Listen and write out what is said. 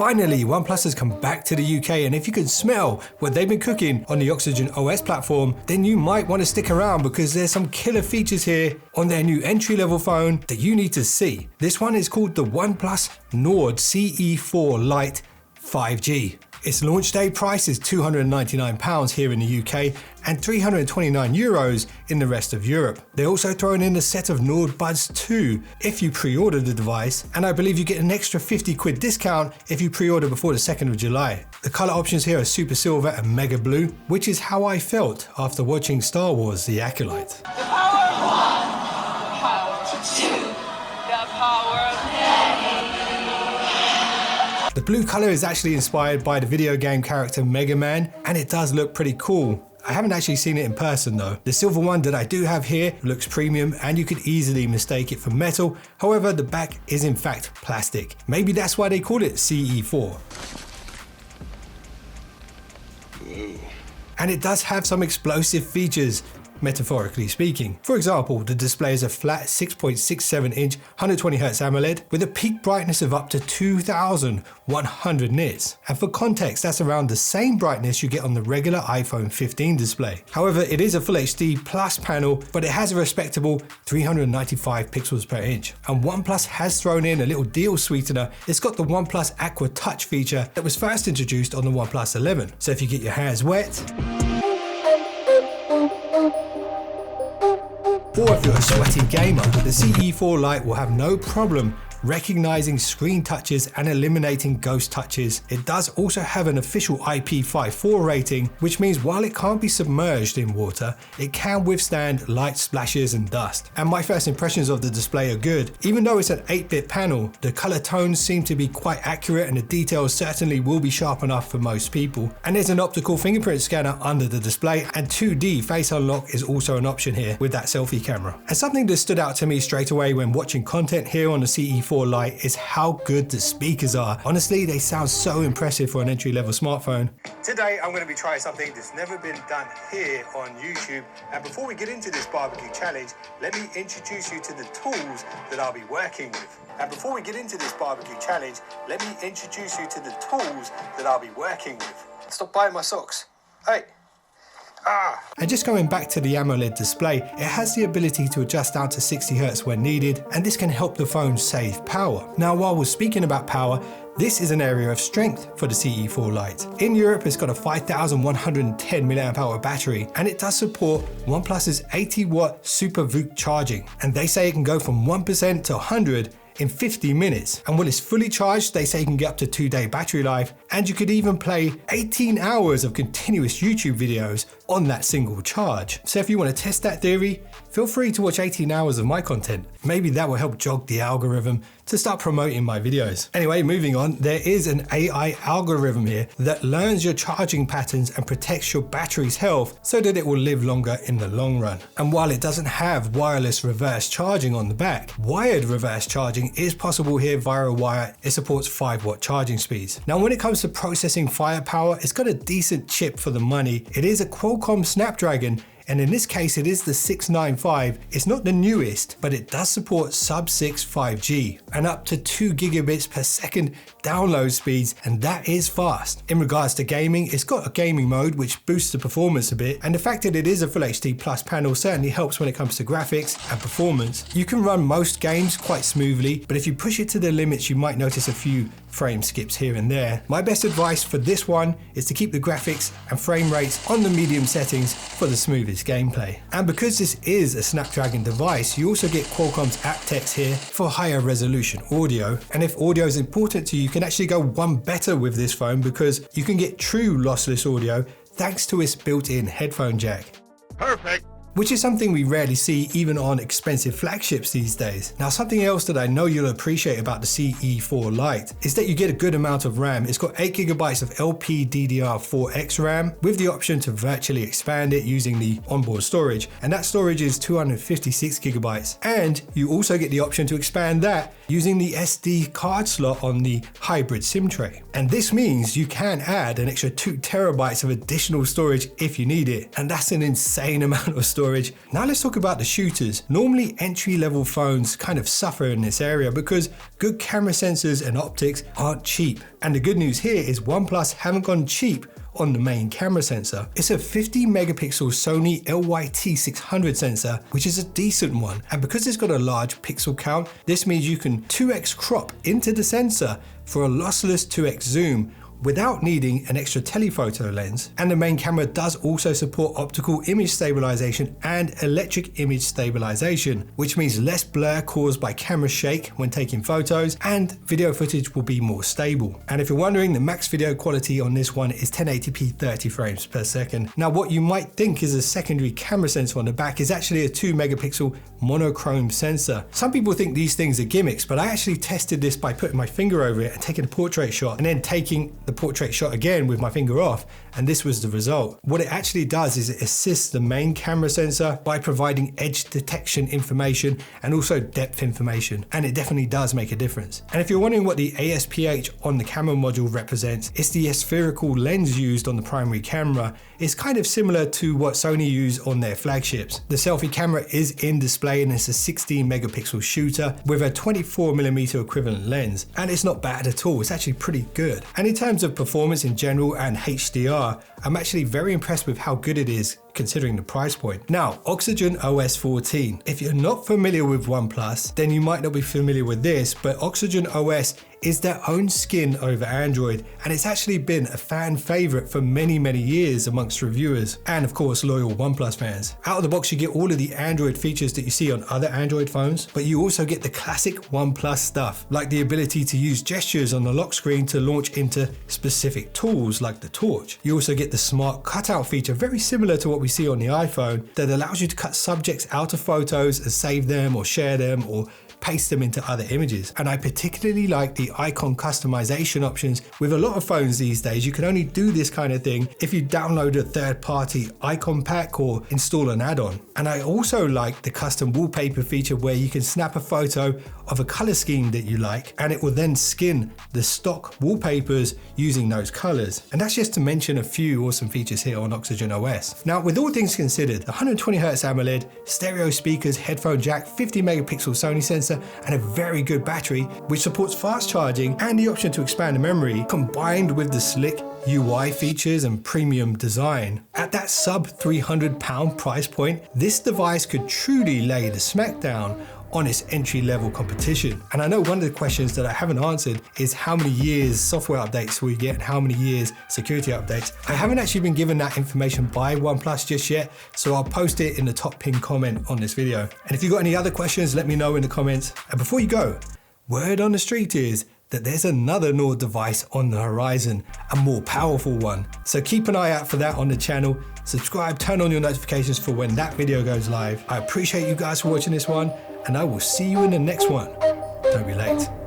Finally, OnePlus has come back to the UK, and if you can smell what they've been cooking on the Oxygen OS platform, then you might want to stick around because there's some killer features here on their new entry-level phone that you need to see. This one is called the OnePlus Nord CE4 Lite 5G. Its launch day price is £299 here in the UK and €329 in the rest of Europe. They're also throwing in a set of Nord Buds 2 if you pre-order the device, and I believe you get an extra £50 discount if you pre-order before the 2nd of July. The colour options here are Super Silver and Mega Blue, which is how I felt after watching Star Wars: The Acolyte. The power of one, the power of two, the power of many. The blue colour is actually inspired by the video game character Mega Man, and it does look pretty cool. I haven't actually seen it in person though. The silver one that I do have here looks premium and you could easily mistake it for metal. However, the back is in fact plastic. Maybe that's why they call it CE4. And it does have some explosive features, metaphorically speaking. For example, the display is a flat 6.67 inch 120Hz AMOLED with a peak brightness of up to 2100 nits. And for context, that's around the same brightness you get on the regular iPhone 15 display. However, it is a Full HD Plus panel, but it has a respectable 395 pixels per inch. And OnePlus has thrown in a little deal sweetener. It's got the OnePlus Aqua Touch feature that was first introduced on the OnePlus 11. So if you get your hands wet, or if you're a sweaty gamer, the CE4 Lite will have no problem recognizing screen touches and eliminating ghost touches. It does also have an official IP54 rating, which means while it can't be submerged in water, it can withstand light splashes and dust. And my first impressions of the display are good. Even though it's an 8-bit panel, the color tones seem to be quite accurate and the details certainly will be sharp enough for most people. And there's an optical fingerprint scanner under the display, and 2D face unlock is also an option here with that selfie camera. And something that stood out to me straight away when watching content here on the CE4 Lite is how good the speakers are. Honestly, they sound so impressive for an entry-level smartphone. Today, I'm going to be trying something that's never been done here on YouTube. And before we get into this barbecue challenge, let me introduce you to the tools that I'll be working with. Stop biting my socks. Hey. And just going back to the AMOLED display, it has the ability to adjust down to 60Hz when needed, and this can help the phone save power. Now, while we're speaking about power, this is an area of strength for the CE4 Lite. In Europe, it's got a 5110 mAh battery, and it does support OnePlus's 80-watt Super VOOC charging. And they say it can go from 1% to 100 in 50 minutes. And when it's fully charged, they say you can get up to 2-day battery life, and you could even play 18 hours of continuous YouTube videos on that single charge. So if you want to test that theory, feel free to watch 18 hours of my content. Maybe that will help jog the algorithm to start promoting my videos. Anyway, moving on, there is an AI algorithm here that learns your charging patterns and protects your battery's health so that it will live longer in the long run. And while it doesn't have wireless reverse charging on the back, wired reverse charging is possible here via a wire. It supports 5-watt charging speeds. Now, when it comes to processing firepower, it's got a decent chip for the money. It is a Qualcomm Snapdragon, and in this case it is the 695. It's not the newest, but it does support sub-6 5G and up to 2 gigabits per second download speeds, and that is fast. In regards to gaming, it's got a gaming mode which boosts the performance a bit, and the fact that it is a Full HD Plus panel certainly helps when it comes to graphics and performance. You can run most games quite smoothly, but if you push it to the limits, you might notice a few frame skips here and there. My best advice for this one is to keep the graphics and frame rates on the medium settings for the smoothest gameplay. And because this is a Snapdragon device, you also get Qualcomm's aptX here for higher resolution audio. And if audio is important to you, you can actually go one better with this phone because you can get true lossless audio thanks to its built-in headphone jack. Perfect. Which is something we rarely see even on expensive flagships these days. Now, something else that I know you'll appreciate about the CE4 Lite is that you get a good amount of RAM. It's got 8 gigabytes of LPDDR4X RAM with the option to virtually expand it using the onboard storage, and that storage is 256 gigabytes. And you also get the option to expand that using the SD card slot on the hybrid SIM tray. And this means you can add an extra 2 terabytes of additional storage if you need it, and that's an insane amount of storage storage. Now let's talk about the shooters. Normally entry-level phones kind of suffer in this area because good camera sensors and optics aren't cheap. And the good news here is OnePlus haven't gone cheap on the main camera sensor. It's a 50 megapixel Sony LYT600 sensor, which is a decent one. And because it's got a large pixel count, this means you can 2x crop into the sensor for a lossless 2x zoom without needing an extra telephoto lens. And the main camera does also support optical image stabilization and electric image stabilization, which means less blur caused by camera shake when taking photos, and video footage will be more stable. And if you're wondering, the max video quality on this one is 1080p 30 frames per second. Now what you might think is a secondary camera sensor on the back is actually a 2 megapixel monochrome sensor. Some people think these things are gimmicks, but I actually tested this by putting my finger over it and taking a portrait shot, and then taking the portrait shot again with my finger off, and this was the result. What it actually does is it assists the main camera sensor by providing edge detection information and also depth information, and it definitely does make a difference. And if you're wondering what the ASPH on the camera module represents, it's the spherical lens used on the primary camera. It's kind of similar to what Sony use on their flagships. The selfie camera is in display and it's a 16 megapixel shooter with a 24mm equivalent lens, and it's not bad at all. It's actually pretty good. And in terms of performance in general and HDR, I'm actually very impressed with how good it is considering the price point. Now, Oxygen OS 14. If you're not familiar with OnePlus, then you might not be familiar with this, but Oxygen OS is their own skin over Android, and it's actually been a fan favorite for many years amongst reviewers and of course loyal OnePlus fans. Out of the box you get all of the Android features that you see on other Android phones, but you also get the classic OnePlus stuff, like the ability to use gestures on the lock screen to launch into specific tools like the torch. You also get the smart cutout feature, very similar to what we see on the iPhone, that allows you to cut subjects out of photos and save them or share them or paste them into other images. And I particularly like the icon customization options. With a lot of phones these days, you can only do this kind of thing if you download a third-party icon pack or install an add-on. And I also like the custom wallpaper feature where you can snap a photo of a color scheme that you like, and it will then skin the stock wallpapers using those colors. And that's just to mention a few awesome features here on Oxygen OS. Now, with all things considered, 120Hz AMOLED, stereo speakers, headphone jack, 50 megapixel Sony sensor, and a very good battery which supports fast charging and the option to expand the memory, combined with the slick UI features and premium design. At that sub £300 price point, this device could truly lay the smackdown on its entry-level competition. And I know one of the questions that I haven't answered is how many years software updates will you get and how many years security updates. I haven't actually been given that information by OnePlus just yet, so I'll post it in the top pinned comment on this video. And if you've got any other questions, let me know in the comments. And before you go, word on the street is that there's another Nord device on the horizon, a more powerful one. So keep an eye out for that on the channel. Subscribe, turn on your notifications for when that video goes live. I appreciate you guys for watching this one, and I will see you in the next one. Don't be late.